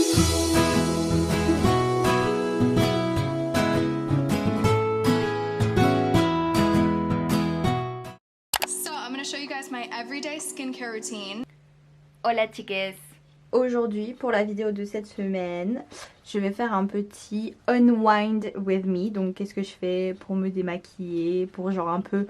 So I'm gonna show you guys my everyday skincare routine. Hola chicas. Aujourd'hui pour la vidéo de cette semaine, je vais faire un petit unwind with me. Donc qu'est-ce que je fais pour me démaquiller, pour genre un peu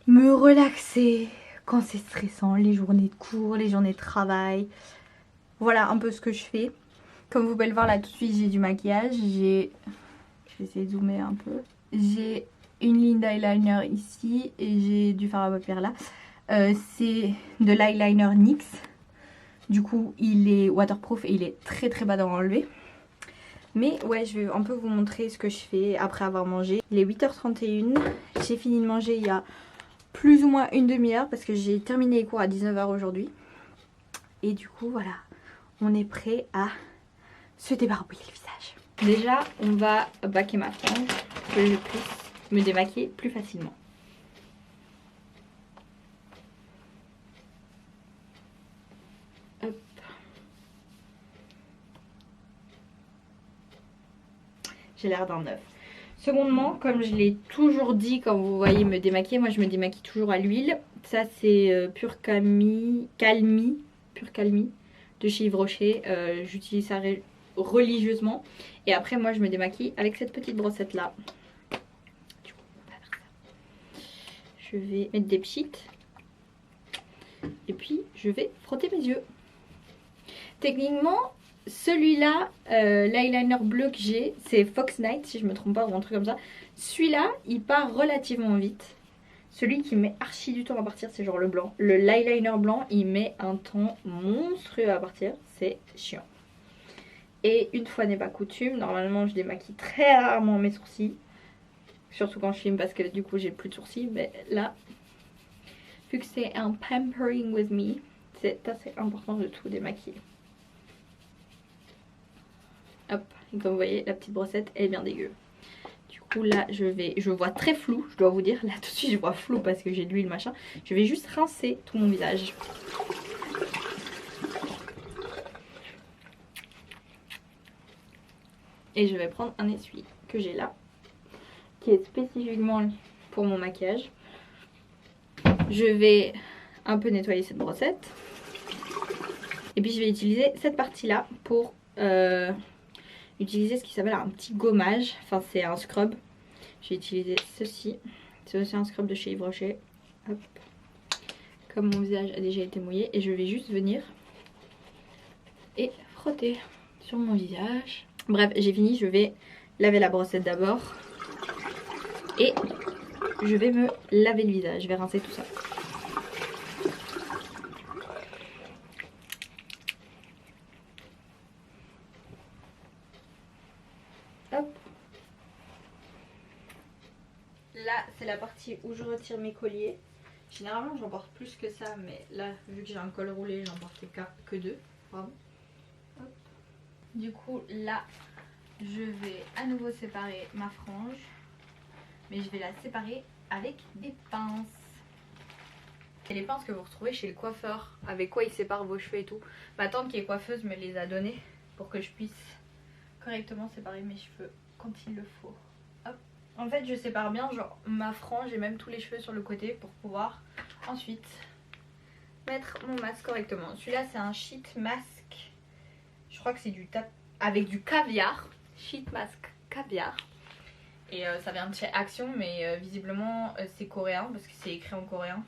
me relaxer quand c'est stressant, les journées de cours, les journées de travail. Voilà un peu ce que je fais. Comme vous pouvez le voir là tout de suite, j'ai du maquillage, je vais essayer de zoomer un peu. J'ai une ligne d'eyeliner ici et j'ai du fard à paupières là. C'est de l'eyeliner NYX. Du coup il est waterproof et il est très très bas à enlever. Mais ouais, je vais un peu vous montrer ce que je fais après avoir mangé. Il est 8h31, j'ai fini de manger il y a plus ou moins une demi-heure parce que j'ai terminé les cours à 19h aujourd'hui. Et du coup voilà, on est prêt à se débarbouiller le visage. Déjà on va baquer ma frange pour que je puisse me démaquiller plus facilement. Hop. J'ai l'air d'un œuf. Secondement, comme je l'ai toujours dit quand vous voyez me démaquiller, moi je me démaquille toujours à l'huile. Ça c'est Pure Calmie de chez Yves Rocher. J'utilise ça religieusement. Et après moi je me démaquille avec cette petite brossette là. Du coup, on va faire ça. Je vais mettre des pchites. Et puis je vais frotter mes yeux. Techniquement, celui-là, l'eyeliner bleu que j'ai, c'est Fox Night si je me trompe pas ou un truc comme ça. Celui-là, il part relativement vite. Celui qui met archi du temps à partir, c'est genre le blanc. L'eyeliner blanc, il met un temps monstrueux à partir. C'est chiant. Et une fois n'est pas coutume, normalement je démaquille très rarement mes sourcils. Surtout quand je filme parce que du coup j'ai plus de sourcils. Mais là, vu que c'est un pampering with me, c'est assez important de tout démaquiller. Hop, et comme vous voyez, la petite brossette elle est bien dégueu. Du coup là je vois très flou, je dois vous dire. Là tout de suite je vois flou parce que j'ai de l'huile machin. Je vais juste rincer tout mon visage. Et je vais prendre un essuie que j'ai là, qui est spécifiquement pour mon maquillage. Je vais un peu nettoyer cette brossette. Et puis je vais utiliser cette partie là pour utiliser ce qui s'appelle un petit gommage. Enfin c'est un scrub. Je vais utiliser ceci. C'est aussi un scrub de chez Yves Rocher. Hop. Comme mon visage a déjà été mouillé. Et je vais juste venir et frotter sur mon visage. Bref, j'ai fini. Je vais laver la brossette d'abord. Et je vais me laver le visage. Je vais rincer tout ça. Hop. Là, c'est la partie où je retire mes colliers. Généralement, j'en porte plus que ça, mais là, vu que j'ai un col roulé, j'en portais que deux. Pardon. Hop. Du coup, là, je vais à nouveau séparer ma frange, mais je vais la séparer avec des pinces. Et les pinces que vous retrouvez chez le coiffeur, avec quoi il sépare vos cheveux et tout. Ma tante qui est coiffeuse me les a données pour que je puisse correctement séparer mes cheveux quand il le faut. Hop. En fait je sépare bien genre ma frange et même tous les cheveux sur le côté pour pouvoir ensuite mettre mon masque correctement. Celui-là c'est un sheet mask. Je crois que c'est du avec du caviar. Sheet mask caviar. Et ça vient de chez Action mais visiblement c'est coréen parce que c'est écrit en coréen.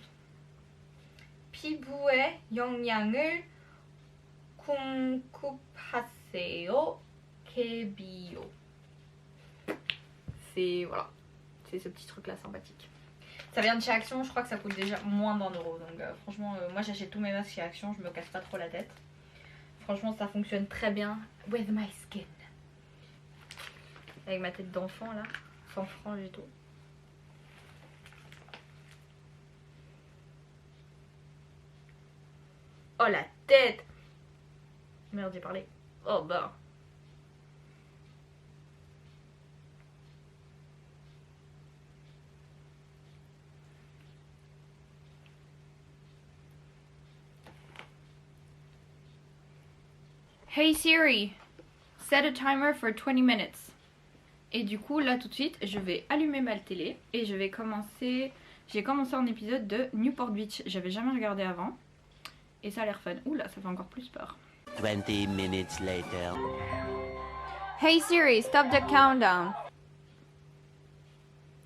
피부에 영양을 공급하세요. 개비요. C'est voilà, c'est ce petit truc là sympathique. Ça vient de chez Action, je crois que ça coûte déjà moins d'1 euro. Donc franchement moi j'achète tous mes masques chez Action, je me casse pas trop la tête. Franchement ça fonctionne très bien with my skin. Avec ma tête d'enfant là, sans frange et tout. Oh la tête. Merde j'ai parlé. Oh bah. Hey Siri, set a timer for 20 minutes. Et du coup là tout de suite je vais allumer ma télé et je vais commencer. J'ai commencé un épisode de Newport Beach. J'avais jamais regardé avant. Et ça a l'air fun. Oula, ça fait encore plus peur. 20 minutes later. Hey Siri, stop the countdown.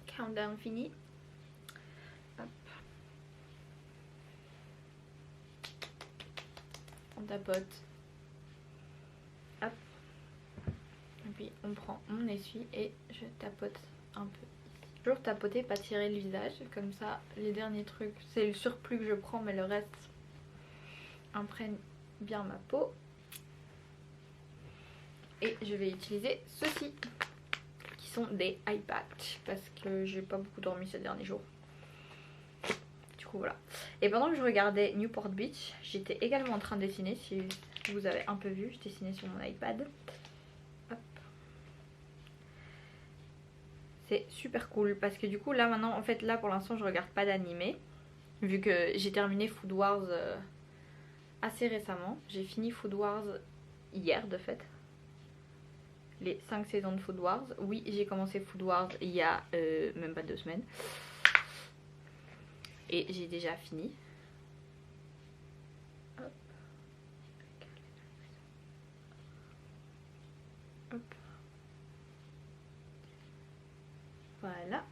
Countdown fini. Hop. On tapote. Hop. Et puis on prend mon essuie et je tapote un peu. Toujours tapoter, pas tirer le visage. Comme ça, les derniers trucs, c'est le surplus que je prends, mais le reste imprègne bien ma peau. Et je vais utiliser ceux-ci, qui sont des eye patch, parce que j'ai pas beaucoup dormi ces derniers jours. Du coup voilà. Et pendant que je regardais Newport Beach, j'étais également en train de dessiner. Si vous avez un peu vu, je dessinais sur mon iPad. Hop. C'est super cool parce que du coup là maintenant, en fait là pour l'instant je regarde pas d'animé. Vu que j'ai terminé Food Wars assez récemment. J'ai fini Food Wars hier de fait. Les 5 saisons de Food Wars. Oui, j'ai commencé Food Wars il y a même pas 2 semaines. Et j'ai déjà fini. Hop. Hop. Voilà.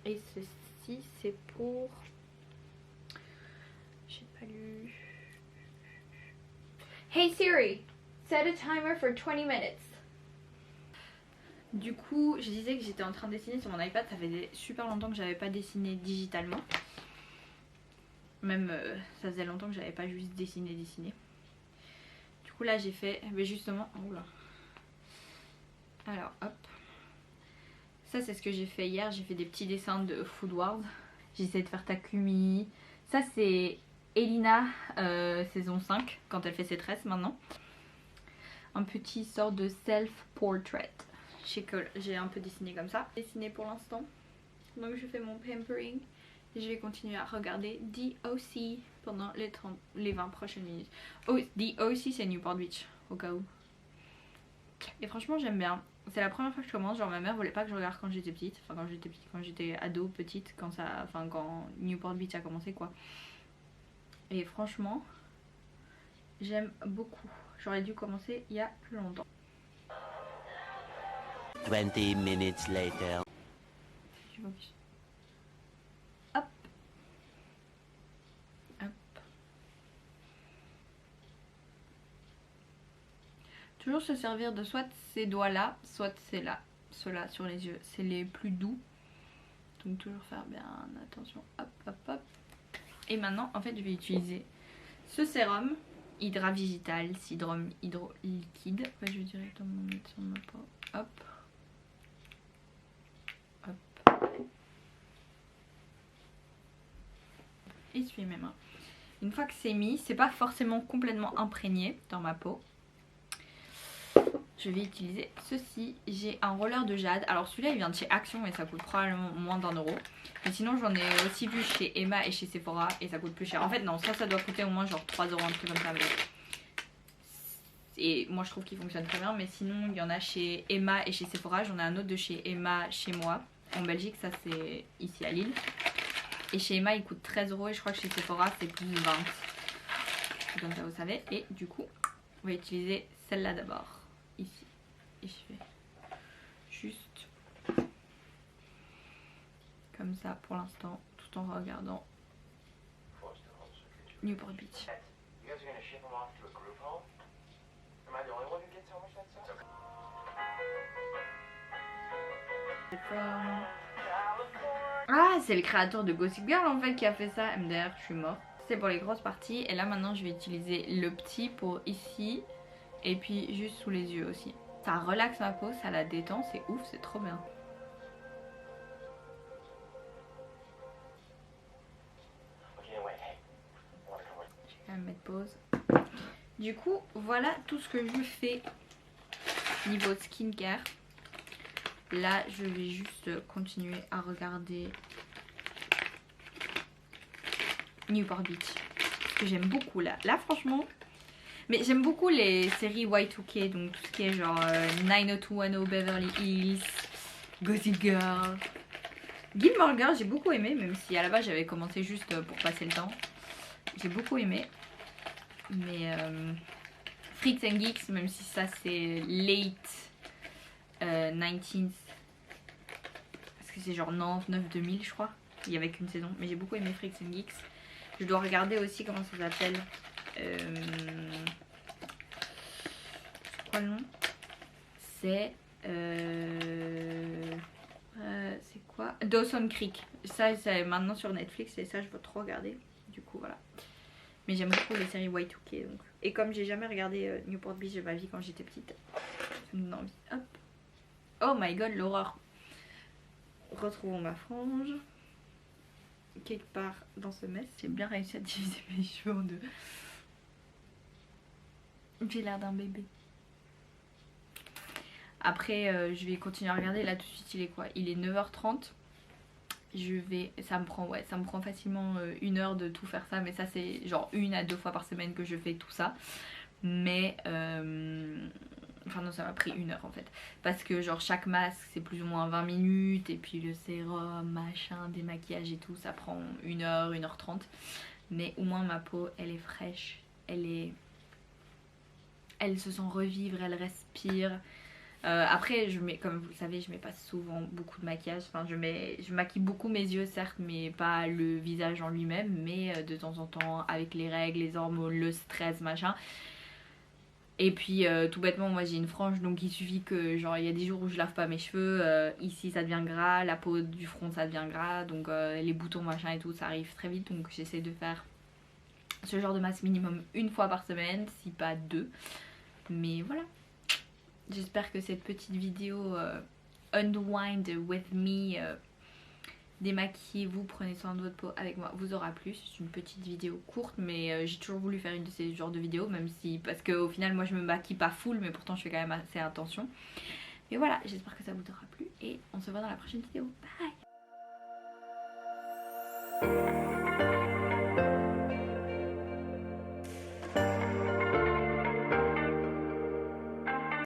Et ceci c'est pour... J'ai pas lu... Hey Siri, set a timer for 20 minutes. Du coup, je disais que j'étais en train de dessiner sur mon iPad. Ça faisait super longtemps que j'avais pas dessiné digitalement. Même ça faisait longtemps que j'avais pas juste dessiné. Du coup là j'ai fait justement... Oh là. Alors hop. Ça c'est ce que j'ai fait hier. J'ai fait des petits dessins de Food Wars. J'ai essayé de faire Takumi. Ça c'est Elina saison 5 quand elle fait ses tresses maintenant. Un petit sort de self-portrait. J'ai un peu dessiné comme ça. Dessiné pour l'instant. Donc je fais mon pampering. Et je vais continuer à regarder DOC pendant les 20 prochaines minutes. Oh, DOC c'est Newport Beach, au cas où. Et franchement j'aime bien. C'est la première fois que je commence. Genre ma mère voulait pas que je regarde quand j'étais petite. Enfin quand j'étais ado, petite. Quand Newport Beach a commencé quoi. Et franchement, j'aime beaucoup. J'aurais dû commencer il y a plus longtemps. 20 minutes later. Hop. Hop. Toujours se servir de soit ces doigts là, soit c'est là. Ceux-là sur les yeux. C'est les plus doux. Donc toujours faire bien attention. Hop, hop, hop. Et maintenant, en fait, je vais utiliser ce sérum Hydra Vigital Sidrum Hydro Liquide. En fait, je vais directement mettre sur ma peau. Hop. Hop. Essuyer mes mains. Une fois que c'est mis, c'est pas forcément complètement imprégné dans ma peau. Je vais utiliser ceci. J'ai un roller de jade. Alors celui-là il vient de chez Action et ça coûte probablement moins d'1€. Mais sinon j'en ai aussi vu chez Emma et chez Sephora et ça coûte plus cher. En fait non, ça doit coûter au moins genre 3€, un truc comme ça. Mais... Et moi je trouve qu'il fonctionne très bien. Mais sinon il y en a chez Emma et chez Sephora. J'en ai un autre de chez Emma chez moi. En Belgique, ça c'est ici à Lille. Et chez Emma il coûte 13€ et je crois que chez Sephora c'est plus 20. Comme ça vous savez. Et du coup on va utiliser celle-là d'abord. Ici. Et je fais juste comme ça pour l'instant tout en regardant Newport Beach. Ah, c'est le créateur de Gossip Girl en fait qui a fait ça. MDR, je suis morte. C'est pour les grosses parties et là maintenant je vais utiliser le petit pour ici et puis juste sous les yeux aussi. Ça relaxe ma peau, ça la détend, c'est ouf, c'est trop bien. Je vais quand même mettre pause. Du coup, voilà tout ce que je fais niveau skincare. Là, je vais juste continuer à regarder Newport Beach. Parce que j'aime beaucoup là. Là, franchement, Mais j'aime beaucoup les séries Y2K, donc tout ce qui est genre 90210 Beverly Hills, Gossip Girl. Gilmore Girls, j'ai beaucoup aimé, même si à la base j'avais commencé juste pour passer le temps. J'ai beaucoup aimé. Mais Freaks and Geeks, même si ça c'est late 19th, parce que c'est genre 99-2000 je crois. Il n'y avait qu'une saison, mais j'ai beaucoup aimé Freaks and Geeks. Je dois regarder aussi comment ça s'appelle. C'est quoi le nom? C'est c'est quoi? Dawson Creek. Ça c'est maintenant sur Netflix et ça je veux trop regarder. Du coup voilà. Mais j'aime beaucoup les séries Y2K donc. Et comme j'ai jamais regardé Newport Beach de ma vie quand j'étais petite, ça me donne envie. Hop. Oh my god, l'horreur. Retrouvons ma frange. Quelque part dans ce mess, j'ai bien réussi à diviser mes cheveux en deux. J'ai l'air d'un bébé. Après je vais continuer à regarder. Là tout de suite il est quoi? Il est 9h30. Ça me prend facilement 1 heure de tout faire ça. Mais ça c'est genre 1 à 2 fois par semaine que je fais tout ça. Mais enfin non, ça m'a pris 1 heure en fait. Parce que genre chaque masque c'est plus ou moins 20 minutes. Et puis le sérum, machin, démaquillage et tout, ça prend 1 heure, 1h30. Mais au moins ma peau elle est fraîche. Elle se sent revivre, elle respire. Après comme vous le savez, je mets pas souvent beaucoup de maquillage. Enfin je maquille beaucoup mes yeux certes, mais pas le visage en lui-même. Mais de temps en temps avec les règles, les hormones, le stress, machin. Et puis tout bêtement moi j'ai une frange, donc il suffit que genre il y a des jours où je lave pas mes cheveux, ici ça devient gras, la peau du front ça devient gras, donc les boutons machin et tout ça arrive très vite, donc j'essaie de faire ce genre de masque minimum 1 fois par semaine, si pas 2. Mais voilà, j'espère que cette petite vidéo Unwind with me, démaquillez-vous, prenez soin de votre peau avec moi, vous aura plu. C'est une petite vidéo courte, mais j'ai toujours voulu faire une de ces genres de vidéos, même si, parce qu'au final moi je me maquille pas full, mais pourtant je fais quand même assez attention. Et voilà, j'espère que ça vous aura plu et on se voit dans la prochaine vidéo. Bye.